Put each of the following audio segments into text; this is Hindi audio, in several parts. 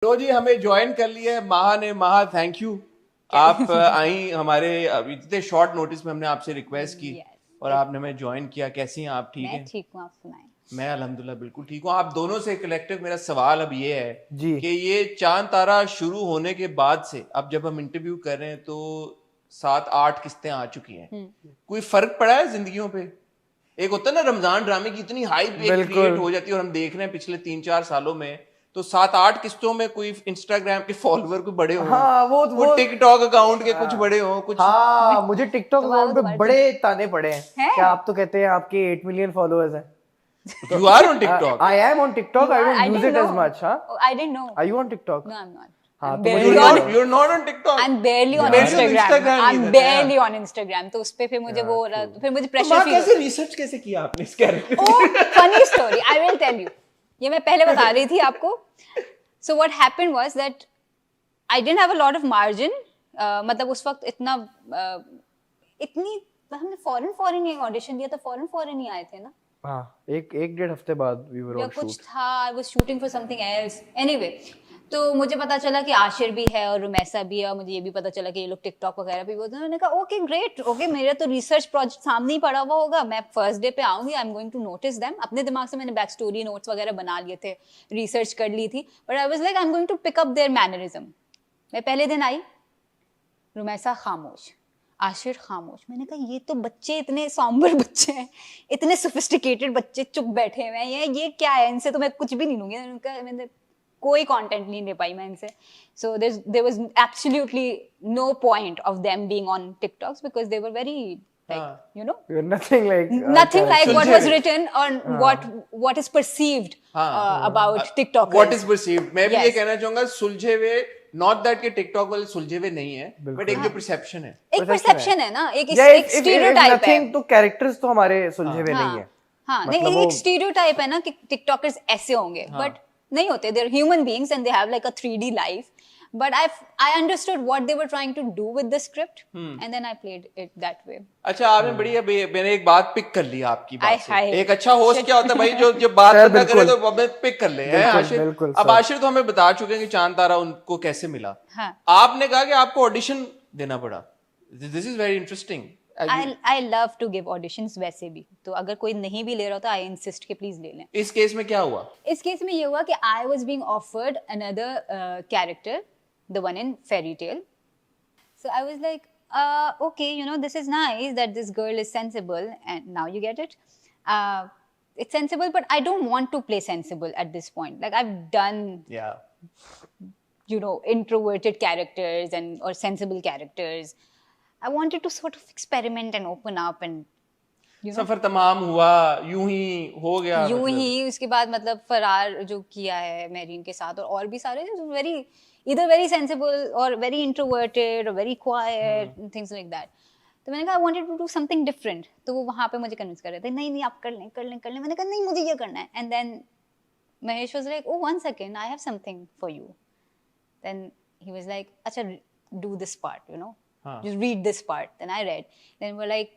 तो जी हमें ज्वाइन कर लिया है माहा ने। माहा थैंक यू, आप आई हमारे इतने शॉर्ट नोटिस में। हमने आपसे रिक्वेस्ट की और आपने हमें ज्वाइन किया। कैसी हैं आप? ठीक मैं हैं? ठीक हूँ, आप सुनाएं। मैं अल्हम्दुलिल्लाह बिल्कुल ठीक हूँ। आप दोनों से कलेक्टिव मेरा सवाल अब ये है जी कि ये चांद तारा शुरू होने के बाद से अब जब हम इंटरव्यू कर रहे हैं तो 7-8 किस्तें आ चुकी हैं। कोई फर्क पड़ा है जिंदगियों पे? एक होता है ना रमजान ड्रामे की इतनी हाइप एक क्रिएट बिल्कुल हो जाती है और हम देख रहे हैं पिछले 3-4 सालों में तो 7-8 किस्तों में कोई इंस्टाग्राम के फॉलोवर कोई बड़े हों, हाँ कोई टिकटॉक अकाउंट के कुछ बड़े हों, कुछ हाँ मुझे टिकटॉक तुम्हारा अकाउंट पे बड़े ताने पड़े हैं हैं? क्या आप तो कहते हैं आपके 8 मिलियन फॉलोअर्स हैं you are on TikTok. I am on TikTok I I don't use didn't it as know. Much हाँ Oh, I didn't know. Are you on TikTok No, I'm not. हाँ I'm तो मुझे barely ये on. बताओ। you're not on TikTok. I'm barely on Barely on Instagram. Instagram I'm either, barely yeah. on Instagram. तो उस पे फिर मुझे वो हो रहा, true. फिर मुझे तो प्रेशर माँ फील कैसे रिसर्च कैसे किया आपने इस character? Oh, funny story. I will tell you. ये मैं पहले बता रही थी आपको. So what happened was that I didn't have a lot of margin. मतलब उस वक्त इतनी हमने फॉरेन ही ऑडिशन दिया था, फॉरेन ही आए थे ना हाँ एक डेढ़ हफ्ते बाद वी वर या ऑन कुछ शूट था। I was shooting for something else anyway. तो मुझे पता चला कि आशिर भी है और रुमैसा भी है और मुझे ये भी पता चला कि ये लोग टिकटॉक वगैरह भी बोलते हैं। मैंने कहा ओके ग्रेट, ओके मेरा तो रिसर्च प्रोजेक्ट सामने ही पड़ा हुआ होगा, मैं फर्स्ट डे पे आऊंगी, I am going to notice them. अपने दिमाग से मैंने बैक स्टोरी नोट्स वगैरह बना लिए थे, रिसर्च कर ली थी, but I was like I am going to pick up their mannerism. मैं पहले दिन आई, रुमैसा खामोश, आशिर खामोश। मैंने कहा ये तो बच्चे इतने सॉम्बर बच्चे हैं, इतने सोफिस्टिकेटेड बच्चे चुप बैठे हुए हैं, ये क्या है, इनसे तो मैं कुछ भी नहीं लूंगी। मैंने कोई कंटेंट नहीं ले पाई मैं इनसे। So there was absolutely no point of them being on TikToks because they were very like you know nothing like what was written or what is perceived about TikTokers. What is perceived? मैं भी Yes. ये कहना चाहूंगा सुलझे हुए, नॉट दैट कि टिकटॉक वाले सुलझे हुए नहीं है, बट एक जो परसेप्शन है, एक परसेप्शन है ना, एक स्टीरियोटाइप स्टीरियोटाइप है। तो कैरेक्टर्स तो हमारे सुलझे हुए नहीं है। हाँ मतलब नहीं, वो- एक स्टीरियोटाइप है ना कि टिकटॉकर्स ऐसे होंगे, बट नहीं होते। They are human beings and they have like a 3D life. But I understood what they were trying to do with the script, and then I played it that way. अच्छा आपने बड़ी मैंने एक बात पिक कर ली आपकी बात से। हाय। एक अच्छा होस्ट क्या होता है भाई, जो बात सर, करना करे बिल्कुल। तो हमें पिक कर ले। हैं बिल्कुल, आशिर? बिल्कुल, अब सर। आशिर तो हमें बता चुके हैं कि चांद तारा उनको कैसे मिला। हाँ। आपने कहा कि आपको ऑडिशन देना पड़ा। This is very interesting. I love to give auditions वैसे भी, तो अगर कोई नहीं भी ले रहा होता I insist कि प्लीज ले लें। इस केस में क्या हुआ? इस केस में ये हुआ कि I was being offered another character, the one in Fairy Tale. So I was like, okay, you know, this is nice that this girl is sensible, and now you get it. It's sensible, but I don't want to play sensible at this point. Like I've done, you know, introverted characters or sensible characters. I wanted to sort of experiment and open up and you know, सफर तमाम हुआ, यूं ही हो गया। यूं मतलब। ही उसके बाद मतलब फरार जो किया है मेरीन के साथ और भी सारे वेरी इधर वेरी सेंसिबल और वेरी इंट्रोवर्टेड और very quiet things like that. तो मैंने कहा I wanted to do something different. तो वो वहाँ पे मुझे कन्विंस कर रहे थे, नहीं आप कर लें। मैंने कहा नहीं मुझे ये करना है। And then Mahesh was like, oh 1 second, I have something for you. Then he was like, अच्छा do this part, you know, just read this part. Then I read. Then we're like,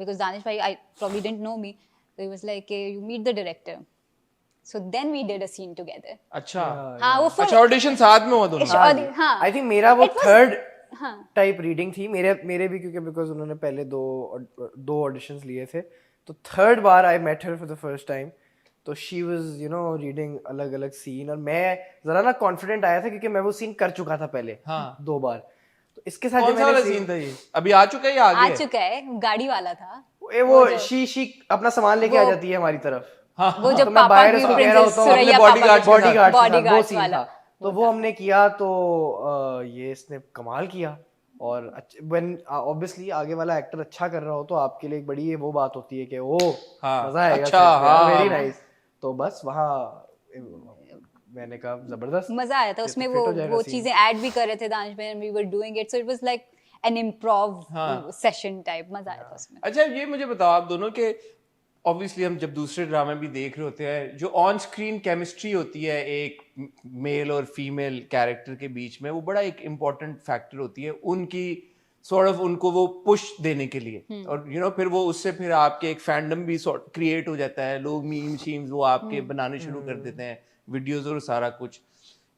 because Danish bhai, I probably didn't know me, so he was like, you meet the director. So then we did a scene together. अच्छा हाँ वो full अच्छा ऑडिशन साथ में हुआ दोनों? हाँ आई थिंक मेरा वो It was- थर्ड हाँ टाइप रीडिंग थी मेरे भी, क्योंकि बिकॉज उन्होंने पहले दो ऑडिशंस लिए थे, तो थर्ड बार I met her for the first time. तो she was you know reading अलग अलग सीन, और मैं जरा ना कॉन्फिडेंट आया था क्योंकि मैं वो सीन कर चुका था पहले 2 बार। तो इसके साथ कौन सा वाला सीन था ये? अभी आ चुका है या आगे आ है? चुका है, गाड़ी वाला था वो शी अपना सामान लेके आ जाती है हमारी तरफ। वो जब तो मैं पापा बाहर की उसको कह रहा प्रिंसेस होता हूँ सुरैया अपने पापा bodyguard की के साथ। बॉडीगार्ड वो सीन वाला। था। तो वो हमने किया, तो ये इसने कमाल किया। और व्हेन ऑब्वियसली आगे वाला एक्टर अच्छा कर रहा हो तो आपके लिए एक बड़ी वो बात होती है कि ओ मजा आएगा, अच्छा, वेरी नाइस। तो बस वहाँ मैंने कहा जबरदस्त मजा आया था उसमें। वो चीजें ऐड भी कर रहे थे दानिश भाई, we were doing it, so it was like an improv session type. मजा आया था उसमें। अच्छा ये मुझे बताओ आप दोनों के, ऑब्वियसली हम जब दूसरे ड्रामे भी देख रहे होते हैं, जो ऑन स्क्रीन केमिस्ट्री होती है एक मेल और फीमेल कैरेक्टर के बीच में, वो बड़ा एक इम्पोर्टेंट फैक्टर होती है उनकी सॉर्ट ऑफ उनको वो पुश देने के लिए। और यू नो फिर वो उससे फिर आपके एक फैंडम भी क्रिएट हो जाता है, लोग मीम शीम्स वो आपके बनाने शुरू कर देते हैं, वीडियोस और सारा कुछ।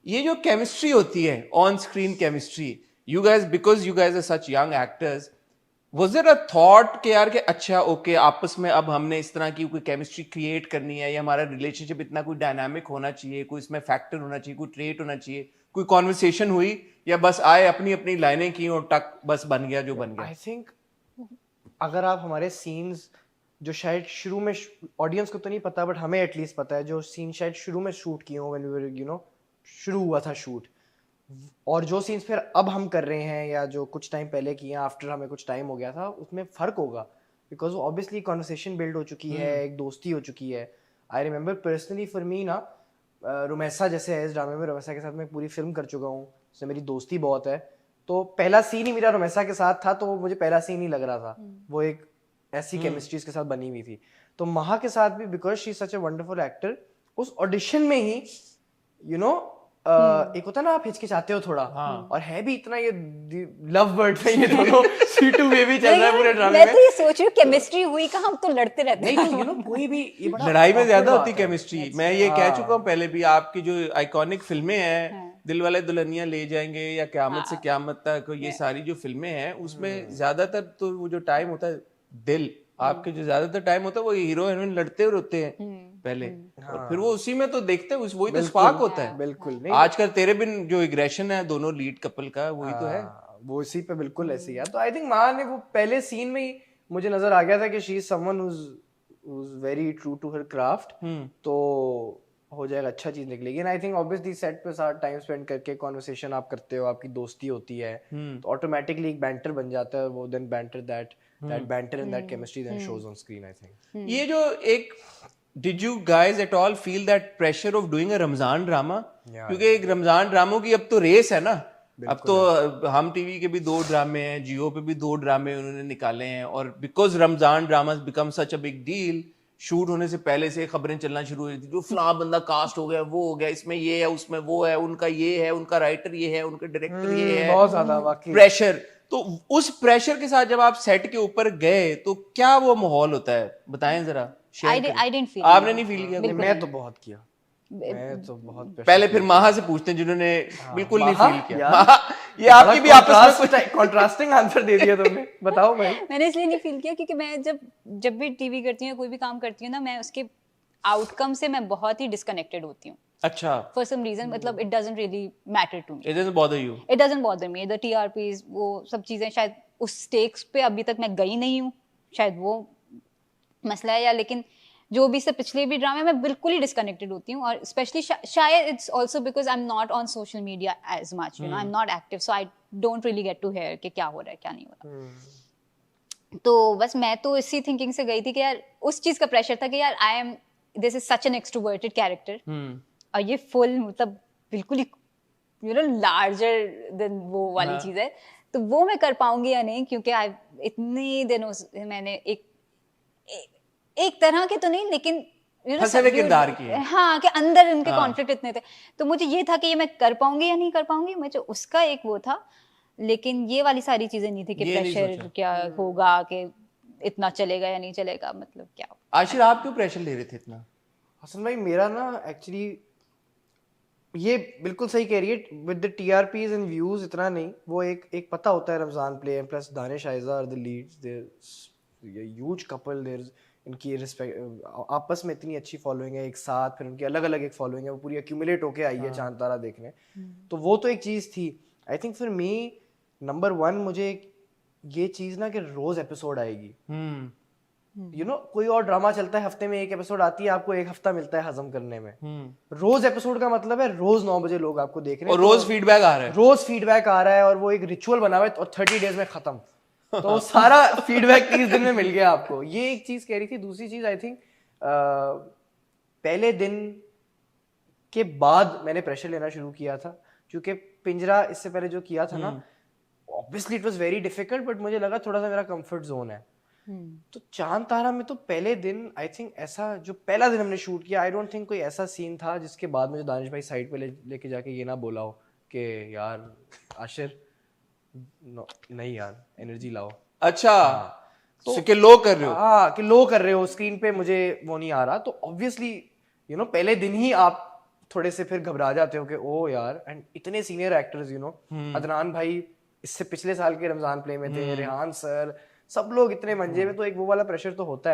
ये जो केमिस्ट्री होती है, on screen chemistry, you guys, because you guys are such young actors, was there a thought कि यार कि अच्छा ओके आपस में अब हमने इस तरह की कोई केमिस्ट्री क्रिएट करनी है, या हमारा रिलेशनशिप इतना कोई डायनामिक होना चाहिए, कोई इसमें फैक्टर होना चाहिए, कोई ट्रेट होना चाहिए, कोई कॉन्वर्सेशन हुई, या बस आए अपनी अपनी लाइनें की और टक बस बन गया जो बन गया? आई थिंक अगर आप हमारे सीन्स जो शायद शुरू में ऑडियंस को तो नहीं पता बट हमें एटलीस्ट पता है, जो सीन शायद शुरू में शूट किए हों when we were you know शुरू हुआ था शूट, और जो सीन्स फिर अब हम कर रहे हैं या जो कुछ टाइम पहले किए आफ्टर हमें कुछ टाइम हो गया था, उसमें फ़र्क होगा बिकॉज ऑब्वियसली कॉन्वर्सेशन बिल्ड हो चुकी है, एक दोस्ती हो चुकी है. I remember personally for me ना, रुमैसा जैसे है इस ड्रामे में, रुमैसा के साथ मैं पूरी फिल्म कर चुका हूँ, उससे मेरी दोस्ती बहुत है. तो पहला सीन ही मेरा रुमैसा के साथ था, तो वो मुझे पहला सीन ही लग रहा था, वो एक ऐसी केमिस्ट्री के साथ बनी हुई थी. तो महा के साथ भी because she is such a wonderful actor, उस ऑडिशन में ही यू नो एक होता है ना आप हिचकिचाते हो थोड़ा, और है भी इतना ये लव बर्ड में ये दोनों C2 बेबी चल रहा है पूरे ड्रामे मैं में. तो ये सोच रही हूँ केमिस्ट्री हुई कहाँ, हम तो लड़ते रहते नहीं हैं. तो यू नो कोई भी ये बड़ा लड़ाई में awkward ज्यादा बात होती है. केमिस्ट्री. मैं ये कह चुका हूँ पहले भी, आपकी जो आइकॉनिक फिल्में हैं, दिल वाले दुल्हनिया ले जाएंगे या क़यामत से क़यामत तक, ये सारी जो फिल्में हैं उसमें ज्यादातर तो वो जो टाइम होता है दिल, आपके जो ज्यादातर टाइम होता है वो हीरो हीरोइन लड़ते होते हैं पहले, और फिर वो उसी में तो देखते हैं, वही तो स्पार्क होता है. बिल्कुल नहीं, आजकल तेरे बिन जो एग्रेशन है दोनों लीड कपल का, वही तो है. वो इसी पे बिल्कुल ऐसे ही है. तो आई थिंक महा ने वो पहले सीन में ही मुझे नजर आ गया था कि she is someone who's very true to her craft, तो हो जाएगा, अच्छा चीज निकलेगी. And I think obviously set पे साथ टाइम स्पेंड करके कॉन्वर्सेशन आप करते हो, आपकी दोस्ती होती है, तो ऑटोमेटिकली एक बैंटर बन जाता है वो, then banter that banter and that chemistry then shows on screen, I think. ये जो एक, did you guys at all feel that pressure of doing a Ramzan drama? क्योंकि एक रमजान ड्रामों की अब तो रेस है ना, अब तो हम टीवी के भी 2 ड्रामे हैं, जियो पे भी 2 ड्रामे उन्होंने निकाले हैं, और because Ramzan drama become such a big deal, shoot होने से पहले से खबरें चलना शुरू हुई थी, जो फलां बंदा कास्ट हो गया, वो हो गया, इसमें ये है, उसमें वो है, उनका ये है, उनका राइटर ये है, उनका डायरेक्टर ये है, बहुत ज्यादा वाकई प्रेशर. तो उस प्रेशर के साथ जब आप सेट के ऊपर गए तो क्या वो माहौल होता है, बताएं जरा. I didn't feel आपने नहीं फील किया? मैं तो बहुत किया, मैं तो बहुत पहले फिर माहा से पूछते हैं जिन्होंने बिल्कुल नहीं फील किया. यार, माहा, ये आपकी भी आपस में कंट्रास्टिंग आंसर दे दिया तुमने. बताओ भाई. मैंने इसलिए नहीं फील किया क्योंकि मैं जब भी टीवी करती हूँ, कोई भी काम करती हूँ ना, मैं उसके आउटकम से मैं बहुत ही डिस्कनेक्टेड होती हूँ. अच्छा, फॉर सम रीजन, मतलब it doesn't really matter to me, it doesn't bother you. It doesn't bother me. The TRPs, वो सब चीजें शायद उस स्टेक्स पे अभी तक मैं गई नहीं हूँ, शायद वो मसला है, या लेकिन जो भी से पिछले भी ड्रामे में बिल्कुल ही डिस्कनेक्टेड होती हूँ. और स्पेशली शायद it's also because I am not on social media as much, you know, I am not active, so I don't really get to hear कि क्या हो रहा है क्या नहीं हो रहा. तो बस मैं तो इसी थिंकिंग से गई थी कि यार उस चीज का प्रेशर था कि यार I am, this is such an extroverted character, और ये फुल मतलब बिल्कुल ही यू नो लार्जर देन वो वाली चीज है, तो वो मैं कर पाऊंगी या नहीं, क्योंकि आई इतने दिनों से मैंने एक तरह के तो नहीं, लेकिन यू नो फंसे हुए किरदार की है. हाँ, कि अंदर उनके कॉन्फ्लिक्ट इतने थे, तो मुझे ये था कि ये मैं कर पाऊंगी या नहीं कर पाऊंगी, मुझे उसका एक वो था. लेकिन ये वाली सारी चीजें नहीं थी कि ये नहीं प्रेशर सोचा. क्या होगा, कि इतना चलेगा या नहीं चलेगा, मतलब क्या. आशिर, आप क्यों प्रेशर ले रहे थे इतना? हसन भाई, मेरा ना एक्चुअली ये बिल्कुल सही कह रही है, with the TRPs and views इतना नहीं, वो एक पता होता है Ramzan play, plus Danish Aiza are the leads, their huge couple, their इनकी रिस्पेक्ट, आपस में इतनी अच्छी फॉलोइंग है एक साथ, फिर उनकी अलग अलग एक फॉलोइंग है, वो पूरी एक्यूमुलेट होके आई है चांद तारा देखने, तो वो तो एक चीज़ थी. I think for me number 1 मुझे ये चीज़ ना कि रोज एपिसोड आएगी, यू नो, कोई और ड्रामा चलता है हफ्ते में एक एपिसोड आती है, आपको एक हफ्ता मिलता है हजम करने में. रोज एपिसोड का मतलब है रोज 9 बजे लोग आपको देख रहे हैं, और रोज फीडबैक आ रहा है, रोज फीडबैक आ रहा है, और वो एक रिचुअल बना हुआ है, और 30 डेज में खत्म. तो सारा फीडबैक 30 दिन में मिल गया आपको. ये एक चीज कह रही थी. दूसरी चीज आई थिंक पहले दिन के बाद मैंने प्रेशर लेना शुरू किया था, क्योंकि पिंजरा इससे पहले जो किया था ना, obviously it was very difficult, but मुझे लगा थोड़ा सा मेरा कंफर्ट जोन है. तो चांद तारा में तो पहले दिन आई थिंक ऐसा, जो पहला दिन हमने शूट किया, आई डोंट थिंक कोई ऐसा सीन था जिसके बाद मुझे दानिश भाई साइड पे लेके जाके ये ना बोला हो कि यार आशिर नहीं यार एनर्जी लाओ. अच्छा, तो कि लो कर रहे हो. कि लो कर रहे हो स्क्रीन पे, मुझे वो नहीं आ रहा. तो ऑब्वियसली यू नो पहले दिन ही आप थोड़े से फिर घबरा जाते हो कि ओ यार, एंड इतने senior actors, you know, Adnan भाई इससे पिछले साल के रमजान प्ले में थे, रेहान सर, सब लोग इतने मंजे में, तो एक वो वाला प्रेशर तो होता है।